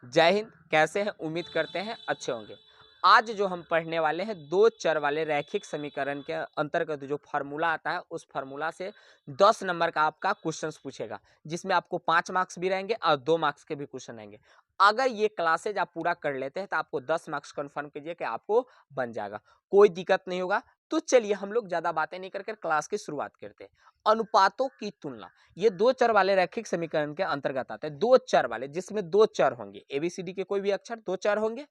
जय हिंद। कैसे हैं? उम्मीद करते हैं अच्छे होंगे। आज जो हम पढ़ने वाले हैं, दो चर वाले रैखिक समीकरण के अंतर्गत जो फार्मूला आता है, उस फार्मूला से 10 नंबर का आपका क्वेश्चंस पूछेगा, जिसमें आपको 5 मार्क्स भी रहेंगे और 2 मार्क्स के भी क्वेश्चन रहेंगे। अगर ये क्लासेज आप पूरा कर लेते हैं तो आपको 10 मार्क्स कंफर्म कीजिए कि आपको बन जाएगा, कोई दिक्कत नहीं होगा। तो चलिए हम लोग ज्यादा बातें नहीं करके क्लास की शुरुआत करते हैं। अनुपातों की तुलना, ये दो चर वाले रैखिक समीकरण के अंतर्गत आते हैं। दो चर वाले, जिसमें दो चर होंगे, एबीसीडी के कोई भी अक्षर, दो चर होंगे,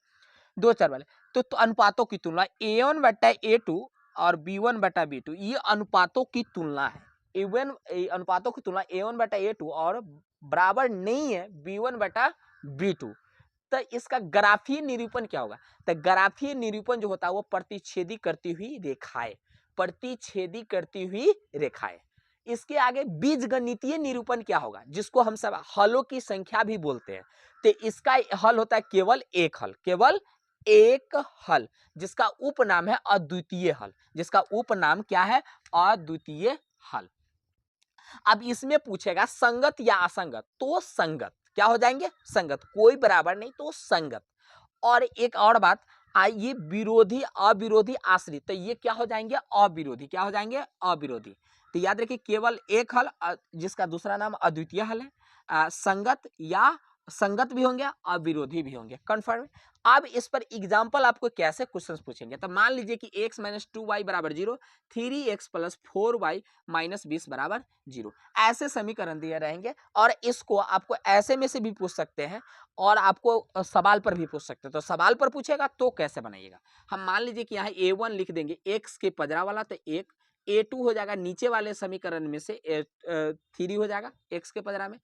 दो चर वाले। तो अनुपातों की तुलना a1 बटा a2 और b1 बटा b2, ये अनुपातों की तुलना है। इवन अनुपातों की तुलना a1 बटा a2 और बराबर नहीं है b1 बटा b2। तो इसका ग्राफीय निरूपण क्या होगा? तो ग्राफीय निरूपण जो होता है वो प्रतिच्छेदी करती हुई रेखाएं, प्रतिच्छेदी करती हुई रेखाएं। इसके आगे बीजगणितीय निरूपण क्या होगा, जिसको हम सब हलों की संख्या भी बोलते हैं। तो इसका हल होता है केवल एक हल, केवल एक हल, जिसका उपनाम है अद्वितीय हल। जिसका उपनाम क्या है? अद्वितीय हल। अब इसमें पूछेगा संगत या असंगत, तो संगत क्या हो जाएंगे? संगत, कोई बराबर नहीं तो संगत। और एक और बात, ये विरोधी अविरोधी आश्रित, तो ये क्या हो जाएंगे? अविरोधी। क्या हो जाएंगे? अविरोधी। तो याद रखिए केवल एक हल, जिसका दूसरा नाम अद्वितीय हल है। संगत या संगत भी होंगे, अविरोधी भी होंगे। कन्फर्म। अब इस पर एग्जाम्पल आपको कैसे क्वेश्चन पूछेंगे, तो मान लीजिए कि x माइनस 2y बराबर 0, 3x प्लस 4y माइनस 20 बराबर 0, ऐसे समीकरण दिए रहेंगे। और इसको आपको ऐसे में से भी पूछ सकते हैं और आपको सवाल पर भी पूछ सकते हैं। तो सवाल पर पूछेगा तो कैसे बनाइएगा? हम मान लीजिए कि यहाँ a1 लिख देंगे, x के पजरा वाला, तो एक a2 हो जाएगा नीचे वाले समीकरण में से 3 हो जाएगा x के पजरा में,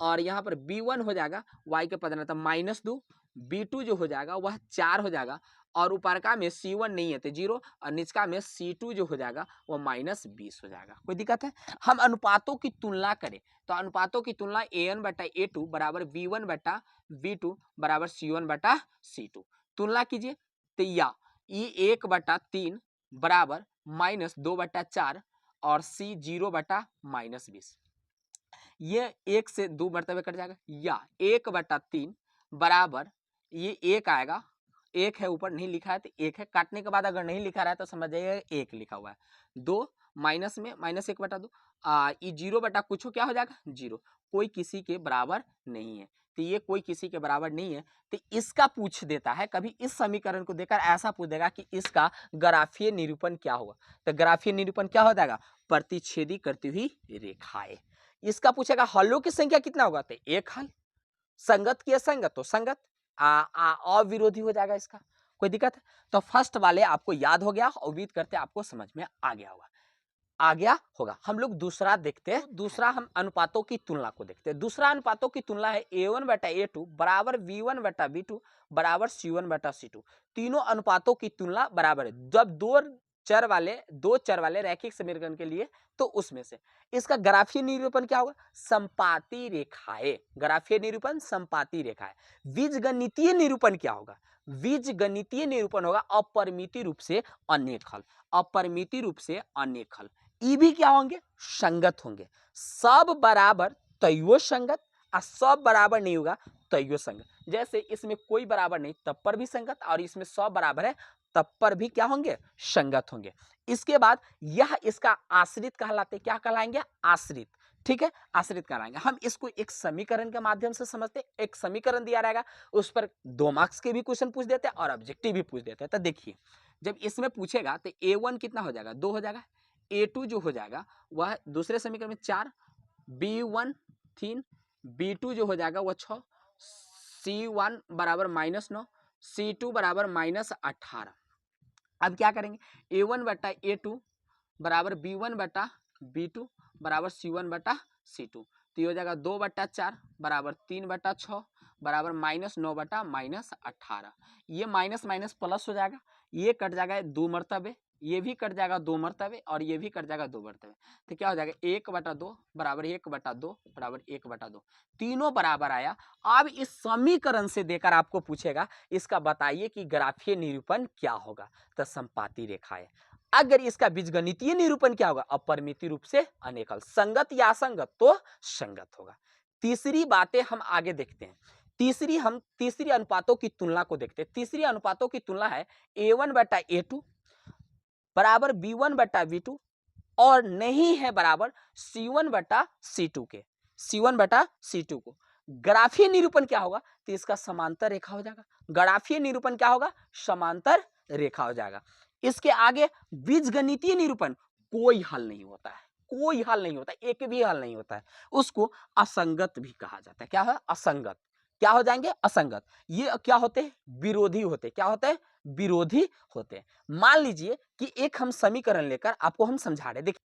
और यहाँ पर b1 हो जाएगा y के पदना, तो -2, b2 जो हो जाएगा वह 4 हो जाएगा, और ऊपर का में c1 नहीं है तो 0, और निचका में c2 जो हो जाएगा वो -20 हो जाएगा। कोई दिक्कत है? हम अनुपातों की तुलना करें तो अनुपातों की तुलना a1 बटा a2 बराबर b1 बटा b2 बराबर c1 बटा c2, तुलना कीजिए। तो या ये 1/3 बराबर -2 बटा 4 और c 0 बटा -20, ये 1 से 2 मरतबे कट जाएगा। या 1/3 बराबर, ये 1 आएगा, 1 है ऊपर नहीं लिखा है तो 1 है, काटने के बाद अगर नहीं लिखा रहा है तो समझ जाइए 1 लिखा हुआ है। 2 माइनस में -1/2, ये 0 बटा कुछ क्या हो जाएगा? 0, कोई किसी के बराबर नहीं है। तो ये कोई किसी के बराबर नहीं है, तो इसका पूछ देता है, कभी इस समीकरण को देकर ऐसा पूछ देगा कि इसका ग्राफीय निरूपण क्या होगा। तो ग्राफीय निरूपण क्या हो जाएगा? प्रतिच्छेदी करती हुई रेखाएं। इसका पूछेगा हलों की संख्या कितना होगा, तो एक हल। संगत की असंगत तो संगत, अविरोधी हो जाएगा इसका। कोई दिक्कत है? तो फर्स्ट वाले आपको याद हो गया, उम्मीद करते हैं आपको समझ में आ गया होगा, आ गया होगा। हम लोग दूसरा देखते हैं। दूसरा हम अनुपातों की तुलना को देखते हैं। दूसरा अनुपातों की तुलना है a1 बटा a2 बराबर b1 बटा b2 बराबर c1 बटा c2। तीनों अनुपातों की तुलना बराबर है। जब दो चर वाले रैखिक समीकरण के लिए, तो उसमें से इसका ग्राफीय निरूपण क्या होगा? संपाती रेखाएं। ग्राफीय निरूपण संपाती रेखाएं। बीजगणितीय निरूपण क्या होगा? बीजगणितीय निरूपण होगा अपरिमिति रूप से अनेक हल। अपरिमिति रूप से अनेक हल। ये भी क्या होंगे? संगत होंगे। सब बराबर तैयो संगत, और सब बराबर नहीं होगा तैयो संगत। जैसे इसमें कोई बराबर नहीं तब पर भी संगत, और इसमें सब बराबर है तब पर भी क्या होंगे? संगत होंगे। इसके बाद यह इसका आश्रित कहलाते, क्या कहलाएंगे? आश्रित। ठीक है, आश्रित कहलाएंगे। हम इसको एक समीकरण के माध्यम से समझते। एक समीकरण दिया रहेगा, उस पर 2 मार्क्स के भी क्वेश्चन पूछ देते हैं और ऑब्जेक्टिव भी पूछ देते हैं। तो देखिए, जब इसमें पूछेगा तो a1 कितना हो जाएगा? 2 हो जाएगा। a2 जो हो जाएगा वह दूसरे समीकरण में 4, b1 3, b2 जो हो जाएगा वह 6, c1 बराबर -9, c2 बराबर -18। अब क्या करेंगे? a1 बटा a2 बराबर b1 बटा b2 बराबर c1 बटा c2, तो ये हो जाएगा 2 बटा 4 बराबर 3 बटा 6 बराबर -9 बटा -18। ये माइनस माइनस प्लस हो जाएगा, ये कट जाएगा 2 मरतबे, ये भी कट जाएगा 2 मरतबे, और ये भी कट जाएगा 2 मरतबे। तो क्या हो जाएगा? 1/2 बराबर 1/2 बराबर 1/2, तीनों बराबर आया। अब इस समीकरण से देकर आपको पूछेगा इसका बताइए कि ग्राफीय निरूपण क्या होगा? तो संपाती रेखाएं। अगर इसका बीजगणितीय निरूपण क्या होगा? अपरिमिति रूप से अनेक हल। संगत या असंगत? तो संगत होगा। तीसरी बातें हम आगे देखते हैं। तीसरी अनुपातों की तुलना को देखते हैं। तीसरी अनुपातों की तुलना है A1 बटा A2 बराबर B1 बटा B2 और नहीं है बराबर C1 बटा C2 के। C1 बटा C2 को ग्राफीय निरूपण क्या होगा? तो इसका समांतर रेखा हो जाएगा। ग्राफीय निरूपण क्या होगा? समांतर रेखा हो जाएगा। इसके आगे बीजगणितीय निरूपण कोई हल नहीं होता है, कोई हल नहीं होता, एक भी हल नहीं होता है। उसको असंगत भी कहा जाता है। क्या है? असंगत। क्या हो जाएंगे? असंगत। ये क्या होते हैं? विरोधी होते। क्या होते हैं? विरोधी होते हैं। मान लीजिए कि एक हम समीकरण लेकर आपको हम समझा रहे, देखिए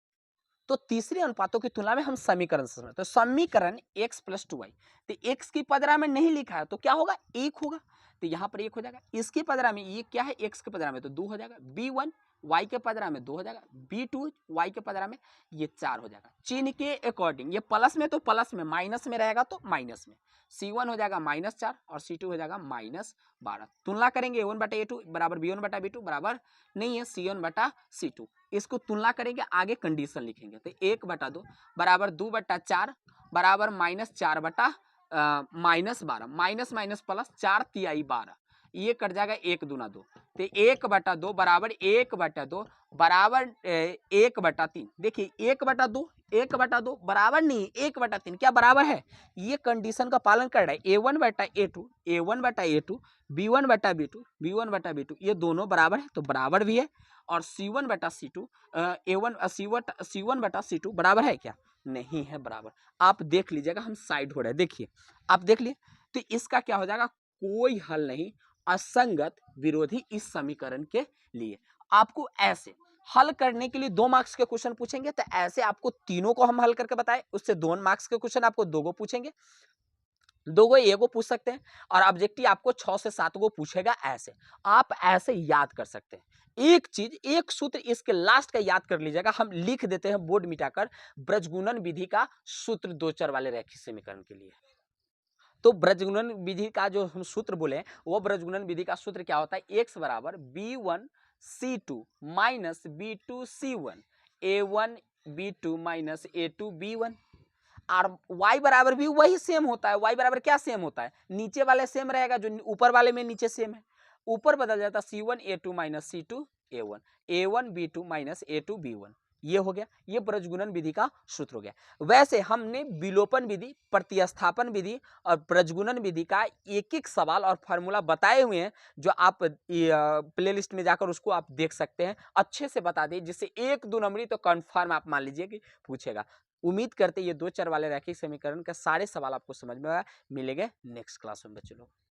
तो तीसरे अनुपातों की तुलना में हम समीकरण से समझते, तो समीकरण x प्लस 2y, तो x की पदरा में नहीं लिखा है तो क्या होगा? 1 होगा, तो यहाँ पर 1 हो जाएगा। इसकी पदरा में ये क्या है? x के पदरा में तो 2 हो जाएगा। b1 y के पदरा में 2 हो जाएगा, b2 y के पदरा में ये 4 हो जाएगा। चिन्ह के अकॉर्डिंग, ये प्लस में तो प्लस में, माइनस में रहेगा तो माइनस में। C1 हो जाएगा -4 और C2 हो जाएगा -12। तुलना करेंगे A1 बटा A2 बराबर B1 बटा B2 बराबर नहीं है C1 बटा C2। इसको तुलना करेंगे, आगे कंडीशन लिखेंगे, तो 1 बटा 2 बराबर 2 बटा 4 बराबर -4 बटा -12, माइनस माइनस प्लस 4 तिहाई 12, ये कट जाएगा 1 दूना 2, तो 1 बटा 2 बराबर 1 बटा 2 बराबर 1 बटा 3। देखिए 1 बटा 2 1 बटा 2 बराबर नहीं, 1 बटा 3 क्या बराबर है? ये कंडीशन का पालन कर रहा है। A1 बटा A2 A1 बटा A2 B1 बटा B2 B1 बटा B2 ये दोनों बराबर है, तो बराबर भी है। और C1 बटा C2 C1 बटा C2 बराबर है क्या? नहीं है बराबर। आप देख लीजिएगा, हम साइड हो रहे हैं, देखिए आप देख लिए, तो इसका क्या हो जाएगा? कोई हल नहीं, असंगत विरोधी इस समीकरण के लिए। आपको ऐसे हल करने के लिए 2 मार्क्स के क्वेश्चन पूछेंगे, तो ऐसे आपको तीनों को हम हल करके बताए, उससे 2 मार्क्स के क्वेश्चन आपको 2 को पूछेंगे, 2 को एगो पूछ सकते हैं, और ऑब्जेक्टिव आपको 6 से 7 को पूछेगा। ऐसे आप ऐसे याद कर सकते हैं। एक चीज, एक सूत्र इसके लास्ट का याद कर लीजिएगा, हम लिख देते हैं बोर्ड मिटाकर, ब्रजगुणन विधि का सूत्र 2 चर वाले रैखिक समीकरण के लिए। तो ब्रजगुणन विधि का जो हम सूत्र बोले, वो ब्रजगुणन विधि का सूत्र क्या होता है? x बराबर b1 c2 minus b2 c1 a1 b2 minus a2 b1, और y बराबर भी वही सेम होता है। y बराबर क्या सेम होता है? नीचे वाले सेम रहेगा, जो ऊपर वाले में नीचे सेम है, ऊपर बदल जाता है c1 a2 minus c2 a1 a1 b2 minus a2 b1। ये हो गया, ये ब्रजगुणन विधि का सूत्र हो गया। वैसे हमने विलोपन विधि, प्रतिस्थापन विधि और ब्रजगुणन विधि का एक एक सवाल और फॉर्मूला बताए हुए हैं, जो आप प्ले लिस्ट में जाकर उसको आप देख सकते हैं। अच्छे से बता दें, जिससे 1-2 नंबरी तो कन्फर्म आप मान लीजिए कि पूछेगा। उम्मीद करते ये 2 चर वाले रैखिक समीकरण का सारे सवाल आपको समझ में आया। मिलेंगे नेक्स्ट क्लास में बच्चों लोग।